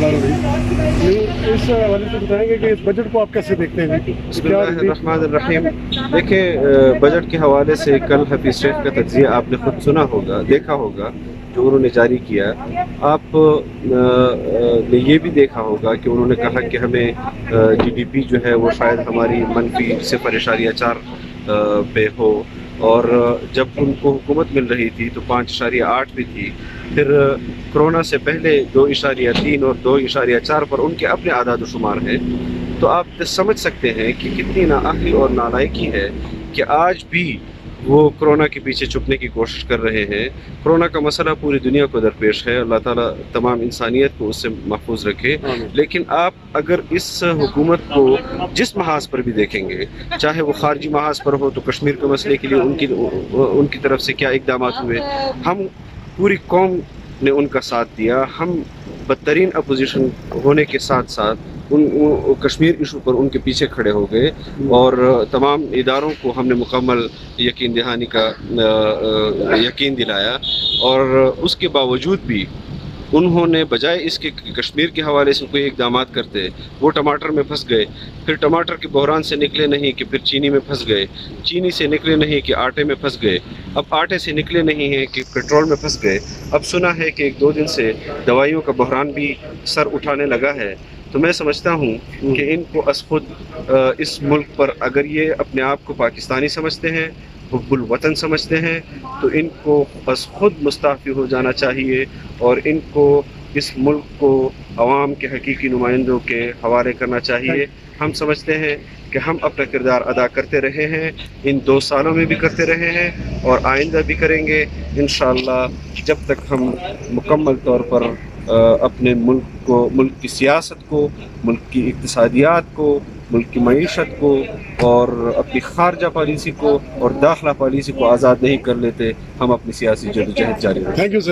इस हवाले से बताएंगे कि इस बजट को आप कैसे देखते हैं? बिस्मिल्लाहिर्रहमानिर्रहीम। देखिए, बजट के हवाले से कल हफीज शेख का तज्जिया आपने खुद सुना होगा, देखा होगा जो उन्होंने जारी किया। आप ने ये भी देखा होगा कि उन्होंने कहा कि हमें GDP जो है वो शायद हमारी मनफी 0.4 पे हो, और जब उनको हुकूमत मिल रही थी तो 5.8 भी थी। फिर कोरोना से पहले 2.3 और 2.4 पर उनके अपने आदाद शुमार हैं। तो आप समझ सकते हैं कि कितनी नाअहली और नालायकी है कि आज भी वो कोरोना के पीछे छुपने की कोशिश कर रहे हैं। कोरोना का मसला पूरी दुनिया को दरपेश है, अल्लाह ताला तमाम इंसानियत को उससे महफूज रखे। लेकिन आप अगर इस हुकूमत को जिस महाज पर भी देखेंगे, चाहे वो खारजी महाज पर हो, तो कश्मीर के मसले के लिए उनकी तरफ से क्या इकदाम हुए, हम पूरी कौम ने उनका साथ दिया। हम बदतरीन अपोजिशन होने के साथ साथ उन कश्मीर इशू पर उनके पीछे खड़े हो गए, और तमाम इदारों को हमने मुकम्मल यकीन दहानी का यकीन दिलाया। और उसके बावजूद भी उन्होंने बजाय इसके कश्मीर के हवाले से कोई इकदाम करते, वो टमाटर में फंस गए। फिर टमाटर के बहरान से निकले नहीं कि फिर चीनी में फंस गए, चीनी से निकले नहीं कि आटे में फंस गए, अब आटे से निकले नहीं हैं कि पेट्रोल में फंस गए। अब सुना है कि 1-2 दिन से दवाइयों का बहरान भी सर उठाने लगा है। तो मैं समझता हूँ कि इनको अस खुद इस मुल्क पर, अगर ये अपने आप को पाकिस्तानी समझते हैं, हुब्बुल वतन समझते हैं, तो इनको बस खुद मुस्ताफ़ी हो जाना चाहिए, और इनको इस मुल्क को अवाम के हकीकी नुमाइंदों के हवाले करना चाहिए। हम समझते हैं कि हम अपना किरदार अदा करते रहे हैं, इन 2 सालों में भी करते रहे हैं और आइंदा भी करेंगे इंशाअल्लाह, जब तक हम मुकम्मल तौर पर अपने मुल्क की सियासत को, मुल्क की इक्तिसादियात को, मुल्क की मईशत को और अपनी खारजा पॉलिसी को और दाखिला पॉलिसी को आज़ाद नहीं कर लेते, हम अपनी सियासी जदोजहद जारी रखें। Thank you sir.